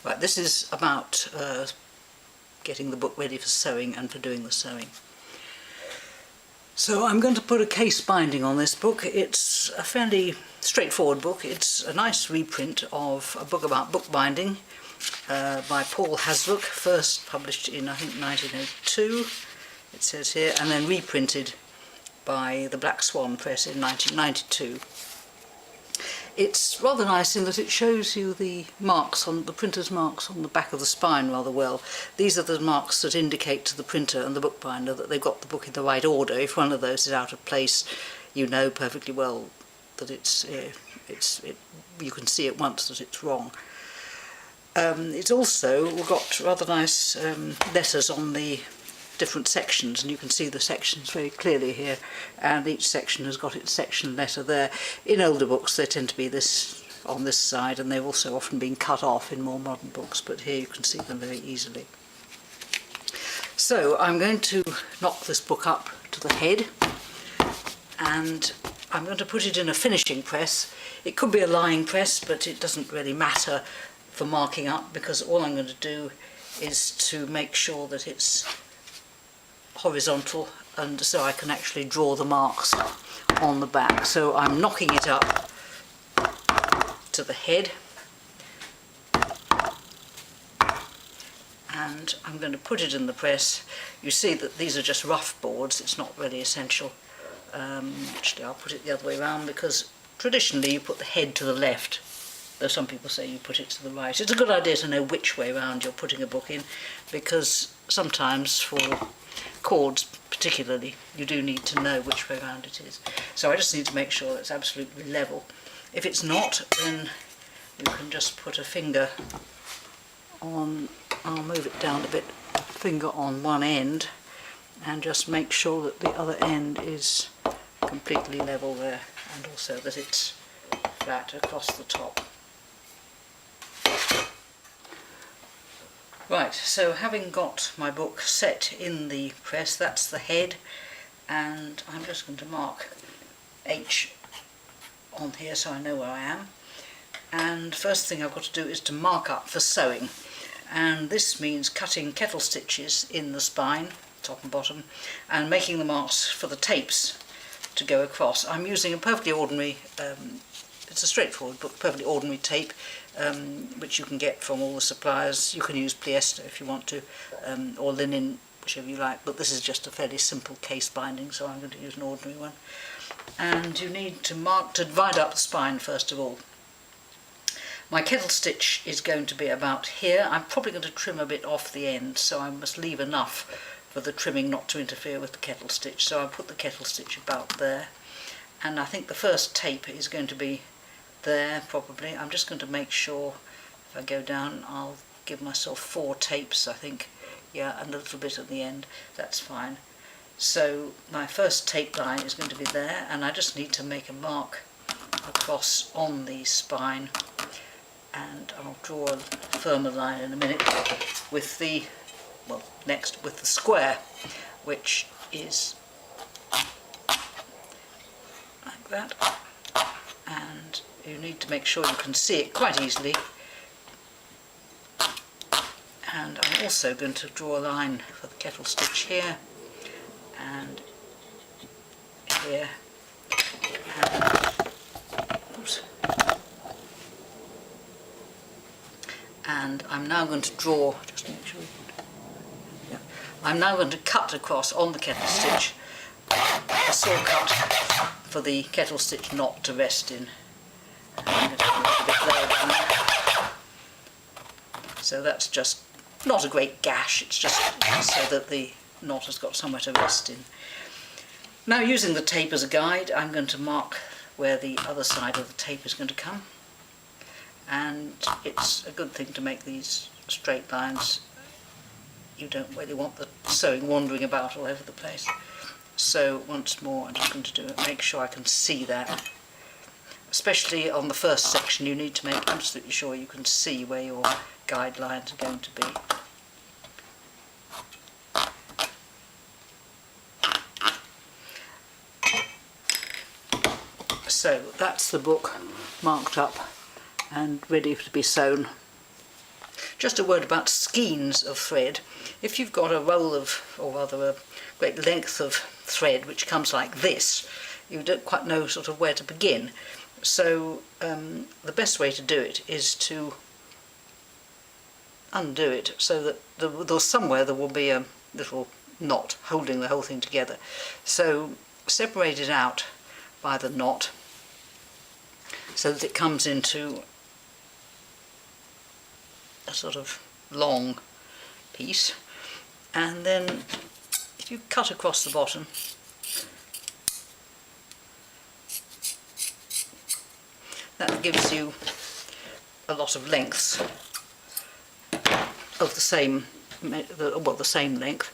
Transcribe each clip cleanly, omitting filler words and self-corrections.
Right, this is about getting the book ready for sewing and for doing the sewing. So I'm going to put a case binding on this book. It's a fairly straightforward book. It's a nice reprint of a book about bookbinding by Paul Haslook, first published in I think 1902, it says here, and then reprinted by the Black Swan Press in 1992. It's rather nice in that it shows you the marks on the printer's marks on the back of the spine rather well. These are the marks that indicate to the printer and the bookbinder that they've got the book in the right order. If one of those is out of place, you know perfectly well that you can see at once that it's wrong. It's also got rather nice letters on the different sections, and you can see the sections very clearly here, and each section has got its section letter there. In older books they tend to be this on this side, and they've also often been cut off in more modern books, but here you can see them very easily. So I'm going to knock this book up to the head, and I'm going to put it in a finishing press. It could be a lying press, but it doesn't really matter for marking up, because all I'm going to do is to make sure that it's horizontal, and so I can actually draw the marks on the back. So I'm knocking it up to the head, and I'm going to put it in the press. You see that these are just rough boards, it's not really essential. Actually I'll put it the other way around, because traditionally you put the head to the left, though some people say you put it to the right. It's a good idea to know which way round you're putting a book in, because sometimes for chords particularly you do need to know which way round it is. So I just need to make sure it's absolutely level. If it's not, then you can just put a finger on, I'll move it down a bit, finger on one end, and just make sure that the other end is completely level there, and also that it's flat across the top. Right, so having got my book set in the press, that's the head, and I'm just going to mark H on here so I know where I am. And first thing I've got to do is to mark up for sewing, and this means cutting kettle stitches in the spine, top and bottom, and making the marks for the tapes to go across. I'm using a perfectly ordinary, it's a straightforward book, perfectly ordinary tape, which you can get from all the suppliers. You can use polyester if you want to, or linen, whichever you like, but this is just a fairly simple case binding, so I'm going to use an ordinary one. And you need to divide up the spine first of all. My kettle stitch is going to be about here. I'm probably going to trim a bit off the end, so I must leave enough for the trimming not to interfere with the kettle stitch. So I'll put the kettle stitch about there, and I think the first tape is going to be there probably. I'm just going to make sure, if I go down, I'll give myself 4 tapes I think, yeah, and a little bit at the end, that's fine. So my first tape line is going to be there, and I just need to make a mark across on the spine, and I'll draw a firmer line in a minute with the, well, next with the square, which is like that, and you need to make sure you can see it quite easily. And I'm also going to draw a line for the kettle stitch here and here, and, oops. And I'm now going to draw, just to make sure, yeah, I'm now going to cut across on the kettle stitch, a saw cut for the kettle stitch knot to rest in. I'm going to put a bit lower down. So that's just not a great gash, it's just so that the knot has got somewhere to rest in. Now, using the tape as a guide, I'm going to mark where the other side of the tape is going to come, and it's a good thing to make these straight lines. You don't really want the sewing wandering about all over the place. So once more I'm just going to do it, make sure I can see that. Especially on the first section you need to make absolutely sure you can see where your guidelines are going to be. So that's the book marked up and ready to be sewn. Just a word about skeins of thread. If you've got a roll of, or rather a great length of thread which comes like this, you don't quite know sort of where to begin. So the best way to do it is to undo it so that there's somewhere there will be a little knot holding the whole thing together. So separate it out by the knot so that it comes into a sort of long piece, and then if you cut across the bottom, that gives you a lot of lengths of the same length.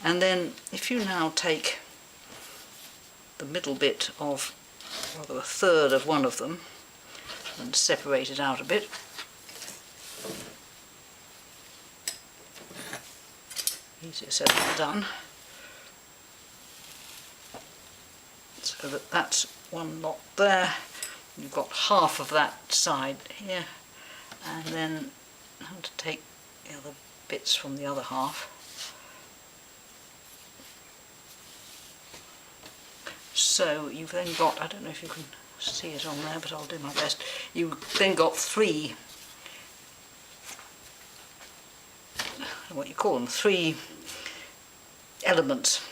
And then if you now take the middle bit of rather a third of one of them and separate it out a bit, easier said than done, so that that's one knot there. You've got half of that side here, and then I have to take the other bits from the other half. So you've then got, I don't know if you can see it on there, but I'll do my best. You've then got three, what you call them, three elements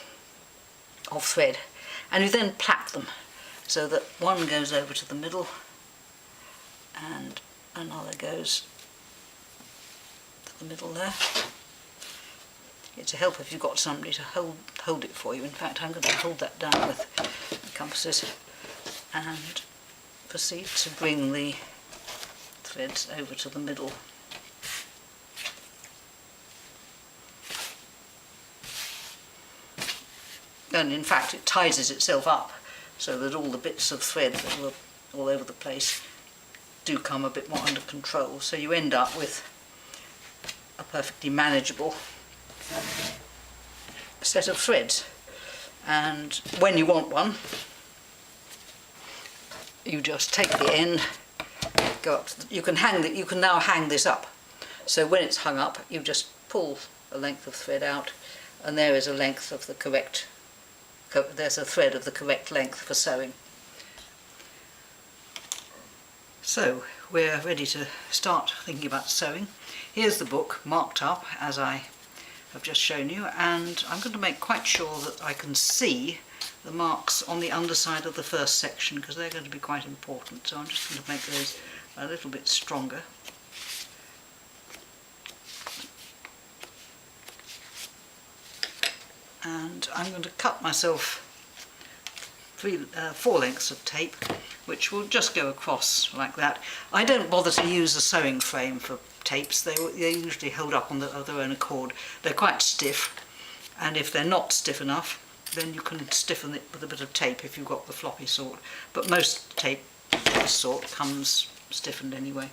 of thread, and you then plait them so that one goes over to the middle and another goes to the middle there. It's a help if you've got somebody to hold it for you. In fact, I'm going to hold that down with the compasses and proceed to bring the threads over to the middle. And in fact it ties itself up so that all the bits of thread that were all over the place do come a bit more under control. So you end up with a perfectly manageable set of threads. And when you want one, you just take the end, go up to you can now hang this up. So when it's hung up, you just pull a length of thread out, and there is a length of the correct. There's a thread of the correct length for sewing. So we're ready to start thinking about sewing. Here's the book marked up as I have just shown you, and I'm going to make quite sure that I can see the marks on the underside of the first section because they're going to be quite important. So I'm just going to make those a little bit stronger. And I'm going to cut myself 4 lengths of tape, which will just go across like that. I don't bother to use a sewing frame for tapes. They usually hold up of their own accord. They're quite stiff, and if they're not stiff enough, then you can stiffen it with a bit of tape if you've got the floppy sort. But most tape of this sort comes stiffened anyway.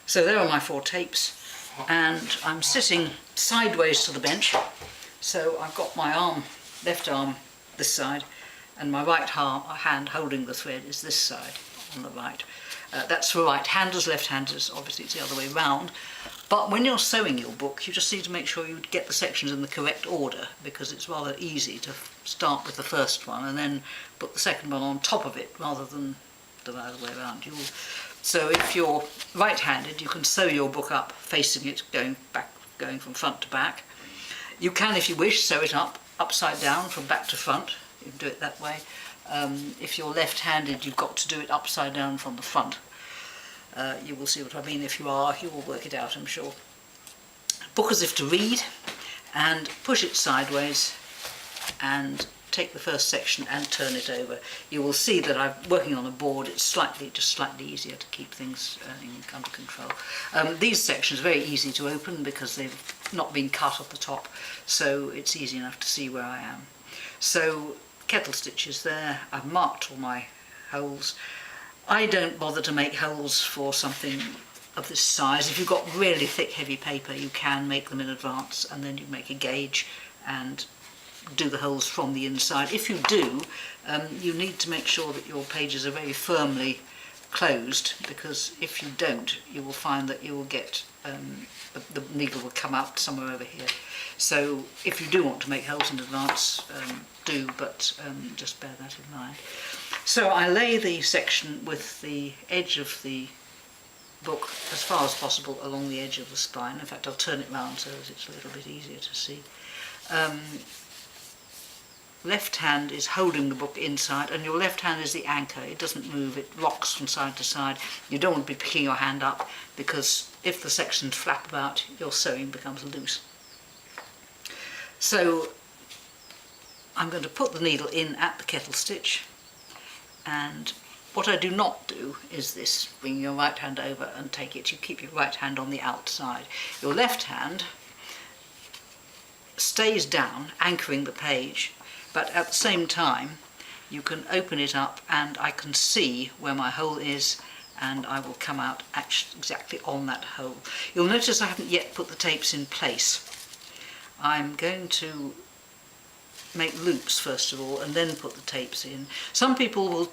So there are my 4 tapes, and I'm sitting sideways to the bench. So I've got my arm, left arm this side, and my right hand holding the thread is this side on the right. That's for right-handers. Left-handers, obviously it's the other way round. But when you're sewing your book, you just need to make sure you get the sections in the correct order, because it's rather easy to start with the first one and then put the second one on top of it rather than the other way around. So if you're right-handed, you can sew your book up facing it, going from front to back. You can, if you wish, sew it up upside down from back to front. You can do it that way. If you're left-handed, you've got to do it upside down from the front. You will see what I mean. If you are, you will work it out, I'm sure. Book as if to read, and push it sideways and take the first section and turn it over. You will see that I'm working on a board. It's just slightly easier to keep things under control. These sections are very easy to open because they've not been cut off the top, so it's easy enough to see where I am. So kettle stitches there. I've marked all my holes. I don't bother to make holes for something of this size. If you've got really thick, heavy paper, you can make them in advance, and then you make a gauge and do the holes from the inside. If you do, you need to make sure that your pages are very firmly closed, because if you don't, you will find that you will get the needle will come out somewhere over here. So if you do want to make holes in advance, do, but just bear that in mind. So I lay the section with the edge of the book as far as possible along the edge of the spine. In fact, I'll turn it round so that it's a little bit easier to see. Left hand is holding the book inside, and your left hand is the anchor. It doesn't move, it rocks from side to side. You don't want to be picking your hand up, because if the sections flap about, your sewing becomes loose. So I'm going to put the needle in at the kettle stitch, and what I do not do is this: bring your right hand over and take it. You keep your right hand on the outside. Your left hand stays down, anchoring the page, but at the same time you can open it up and I can see where my hole is, and I will come out exactly on that hole. You'll notice I haven't yet put the tapes in place. I'm going to make loops first of all and then put the tapes in. Some people will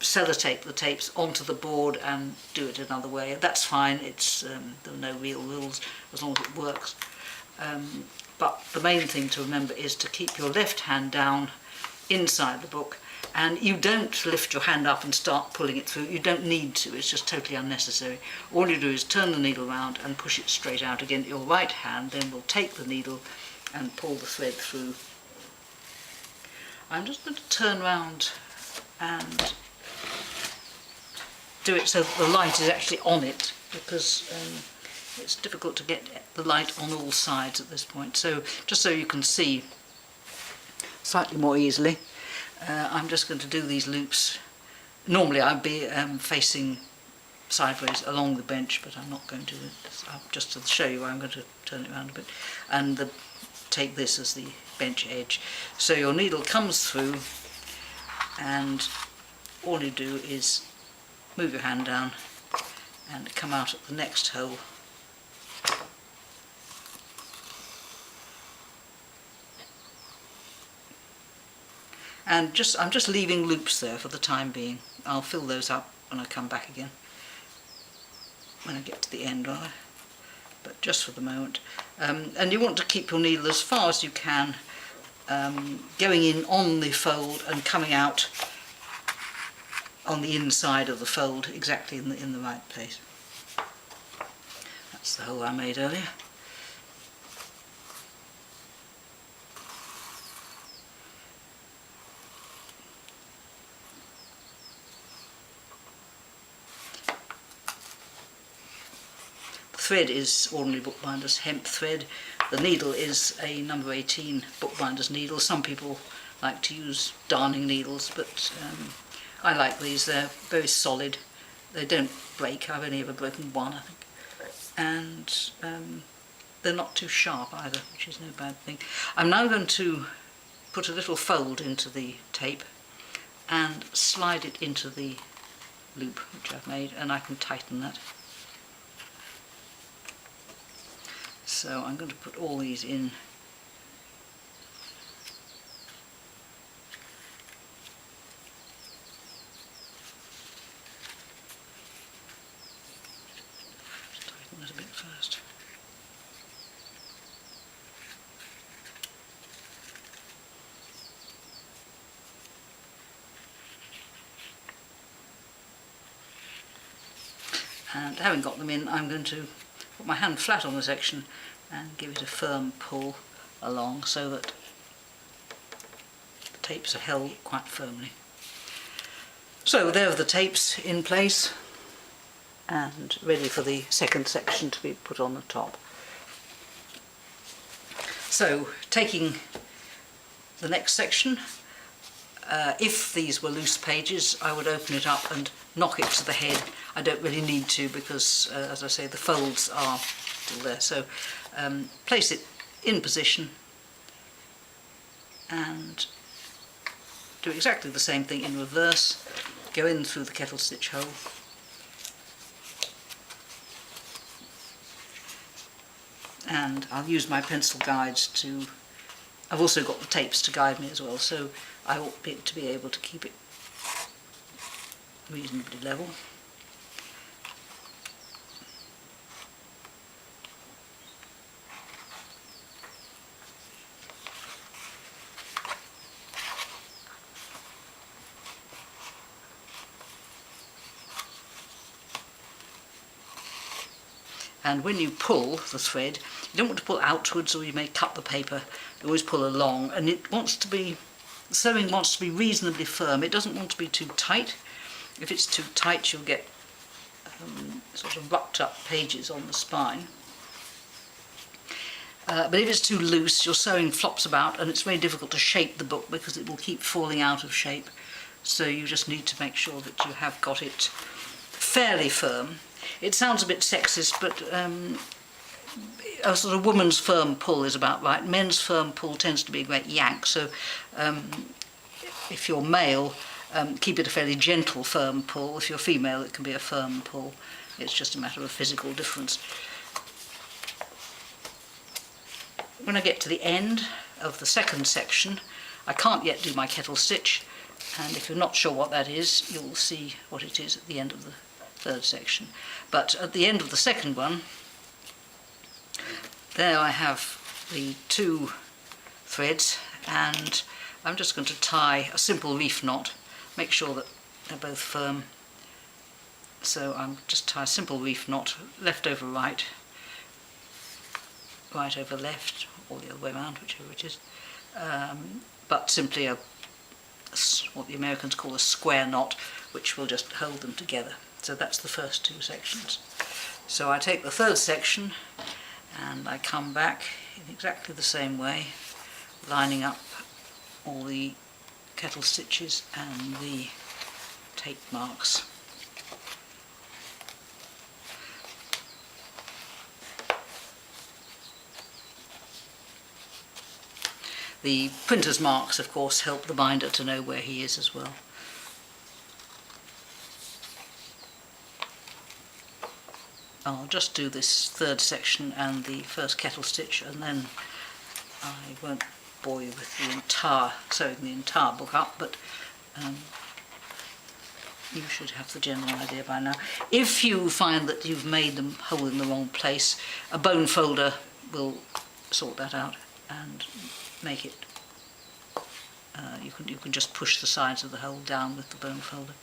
sellotape the tapes onto the board and do it another way. That's fine, it's there are no real rules as long as it works. But the main thing to remember is to keep your left hand down inside the book, and you don't lift your hand up and start pulling it through. You don't need to, it's just totally unnecessary. All you do is turn the needle around and push it straight out again. Your right hand then will take the needle and pull the thread through. I'm just going to turn round and do it so that the light is actually on it, because it's difficult to get the light on all sides at this point. So just so you can see slightly more easily, I'm just going to do these loops. Normally I'd be facing sideways along the bench, but I'm not going to. Just to show you, I'm going to turn it around a bit and take this as the bench edge. So your needle comes through, and all you do is move your hand down and come out at the next hole. And I'm just leaving loops there for the time being. I'll fill those up when I come back again, when I get to the end rather, but just for the moment. And you want to keep your needle as far as you can, going in on the fold and coming out on the inside of the fold, exactly in the right place. That's the hole I made earlier. Thread is ordinary bookbinder's hemp thread. The needle is a number 18 bookbinder's needle. Some people like to use darning needles, but I like these. They're very solid. They don't break. I've only ever broken one, I think. And they're not too sharp either, which is no bad thing. I'm now going to put a little fold into the tape and slide it into the loop which I've made, and I can tighten that. So I'm going to put all these in. Just tighten that a bit first. And having got them in, I'm going to put my hand flat on the section and give it a firm pull along so that the tapes are held quite firmly. So there are the tapes in place and ready for the second section to be put on the top. So taking the next section, if these were loose pages, I would open it up and knock it to the head. I don't really need to, because as I say, the folds are still there. So place it in position and do exactly the same thing in reverse. Go in through the kettle stitch hole, and I'll use my pencil guides to. I've also got the tapes to guide me as well, so I ought to be able to keep it reasonably level. And when you pull the thread, you don't want to pull outwards or you may cut the paper. You always pull along, and it wants to be, the sewing wants to be reasonably firm. It doesn't want to be too tight. If it's too tight, you'll get sort of rucked up pages on the spine. But if it's too loose, your sewing flops about and it's very difficult to shape the book because it will keep falling out of shape. So you just need to make sure that you have got it fairly firm. It sounds a bit sexist, but a sort of woman's firm pull is about right. Men's firm pull tends to be a great yank, so if you're male, keep it a fairly gentle firm pull. If you're female, it can be a firm pull. It's just a matter of physical difference. When I get to the end of the second section, I can't yet do my kettle stitch, and if you're not sure what that is, you'll see what it is at the end of the third section. But at the end of the second one, there I have the two threads, and I'm just going to tie a simple reef knot, make sure that they're both firm. So I'm just tie a simple reef knot, left over right, right over left, or the other way around, whichever it is, but simply what the Americans call a square knot, which will just hold them together. So that's the first two sections. So I take the third section and I come back in exactly the same way, lining up all the kettle stitches and the tape marks. The printer's marks, of course, help the binder to know where he is as well. I'll just do this third section and the first kettle stitch, and then I won't bore you with the entire, sewing the entire book up, but you should have the general idea by now. If you find that you've made them hole in the wrong place, a bone folder will sort that out and make it, you can just push the sides of the hole down with the bone folder.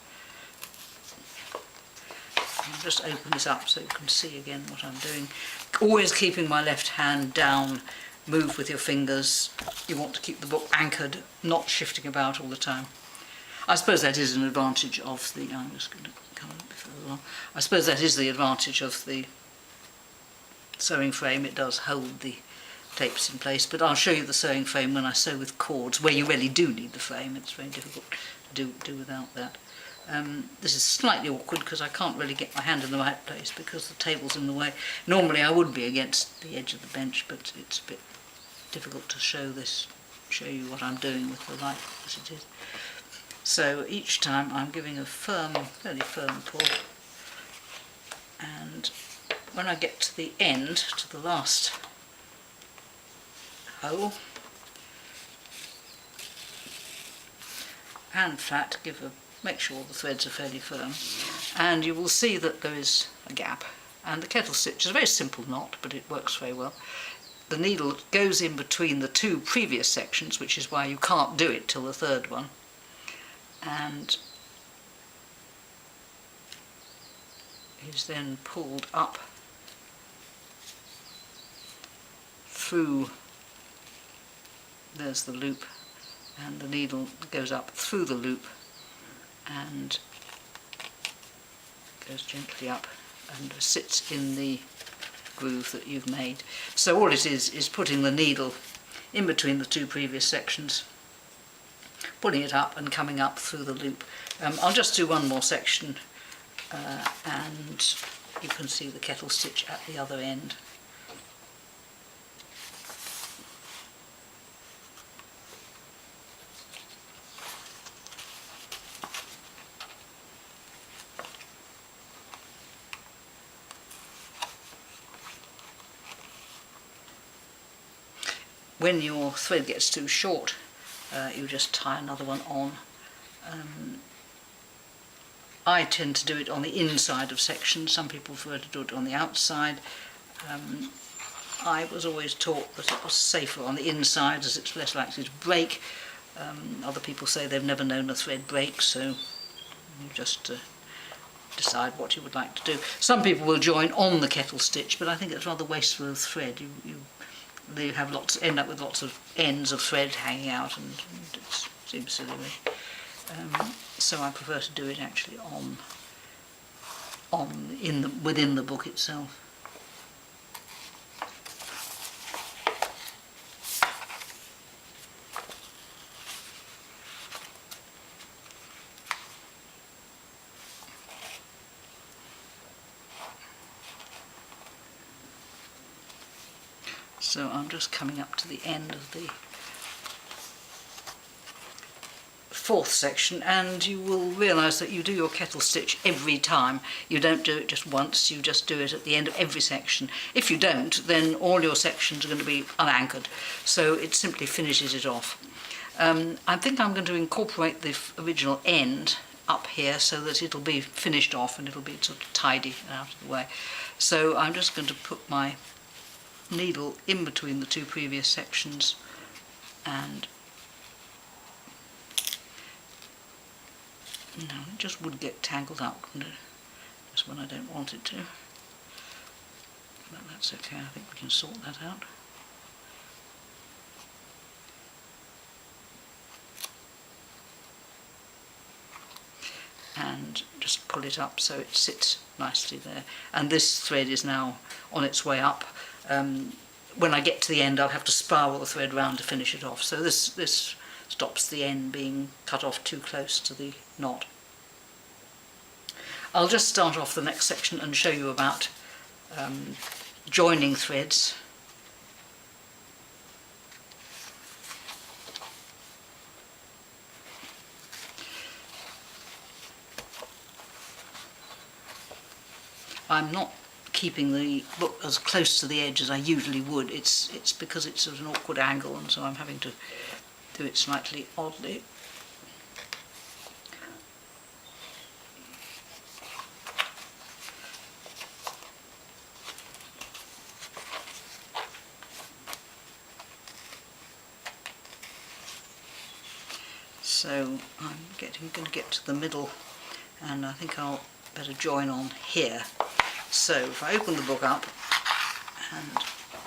I'll just open this up so you can see again what I'm doing. Always keeping my left hand down, move with your fingers. You want to keep the book anchored, not shifting about all the time. I suppose that is an advantage of the, I'm just going to come a bit further along. I suppose that is the advantage of the sewing frame. It does hold the tapes in place, but I'll show you the sewing frame when I sew with cords, where you really do need the frame. It's very difficult to do without that. This is slightly awkward because I can't really get my hand in the right place because the table's in the way. Normally I would be against the edge of the bench, but it's a bit difficult to show you what I'm doing with the light as it is. So each time I'm giving a fairly firm pull, and when I get to the end, to the last hole, hand flat, make sure the threads are fairly firm, and you will see that there is a gap, and the kettle stitch is a very simple knot, but it works very well. The needle goes in between the two previous sections, which is why you can't do it till the third one, and is then pulled up through, there's the loop, and the needle goes up through the loop and goes gently up and sits in the groove that you've made. So all it is putting the needle in between the two previous sections, pulling it up and coming up through the loop. I'll just do one more section and you can see the kettle stitch at the other end. When your thread gets too short, you just tie another one on. I tend to do it on the inside of sections. Some people prefer to do it on the outside. I was always taught that it was safer on the inside as it's less likely to break. Other people say they've never known a thread break, so you just decide what you would like to do. Some people will join on the kettle stitch, but I think it's rather wasteful of thread. You have end up with lots of ends of thread hanging out, and it seems silly. So I prefer to do it actually within the book itself. So I'm just coming up to the end of the fourth section, and you will realise that you do your kettle stitch every time. You don't do it just once, you just do it at the end of every section. If you don't, then all your sections are going to be unanchored, so it simply finishes it off. I think I'm going to incorporate the original end up here so that it'll be finished off and it'll be sort of tidy and out of the way. So I'm just going to put my needle in between the two previous sections, and no, it just would get tangled up, wouldn't it? Just when I don't want it to. But that's okay, I think we can sort that out. And just pull it up so it sits nicely there. And this thread is now on its way up. When I get to the end, I'll have to spiral the thread round to finish it off. So this stops the end being cut off too close to the knot. I'll just start off the next section and show you about joining threads. I'm not keeping the book as close to the edge as I usually would. It's because it's at an awkward angle, and so I'm having to do it slightly oddly. So I'm going to get to the middle, and I think I'll better join on here. So if I open the book up and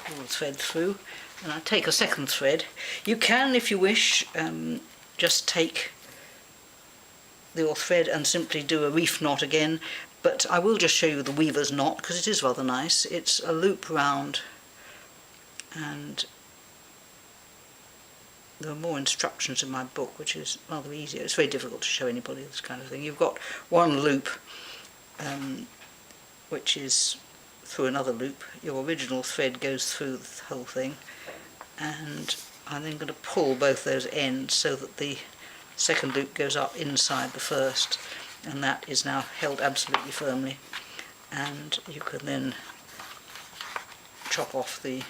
pull the thread through, and I take a second thread, you can, if you wish, just take your thread and simply do a reef knot again, but I will just show you the weaver's knot because it is rather nice. It's a loop round, and there are more instructions in my book, which is rather easier. It's very difficult to show anybody this kind of thing. You've got one loop which is through another loop. Your original thread goes through the whole thing, and I'm then going to pull both those ends so that the second loop goes up inside the first, and that is now held absolutely firmly, and you can then chop off the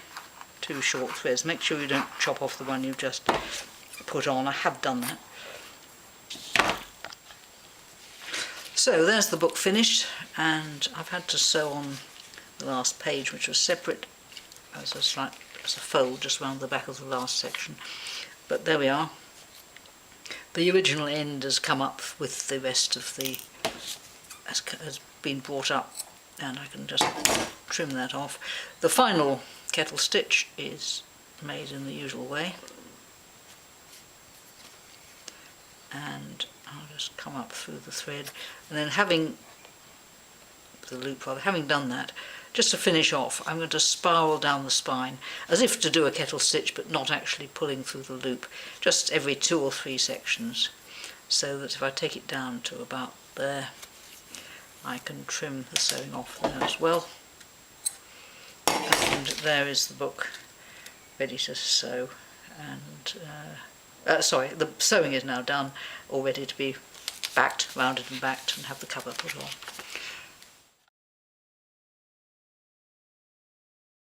two short threads. Make sure you don't chop off the one you've just put on. I have done that. So there's the book finished, and I've had to sew on the last page, which was separate as a fold just round the back of the last section. But there we are. The original end has come up with the rest of the has been brought up, and I can just trim that off. The final kettle stitch is made in the usual way, and I'll just come up through the thread, and then having done that, just to finish off, I'm going to spiral down the spine as if to do a kettle stitch, but not actually pulling through the loop, just every 2 or 3 sections, so that if I take it down to about there, I can trim the sewing off there as well. And there is the book ready to sew, and sorry, the sewing is now done, all ready to be backed, rounded and backed, and have the cover put on.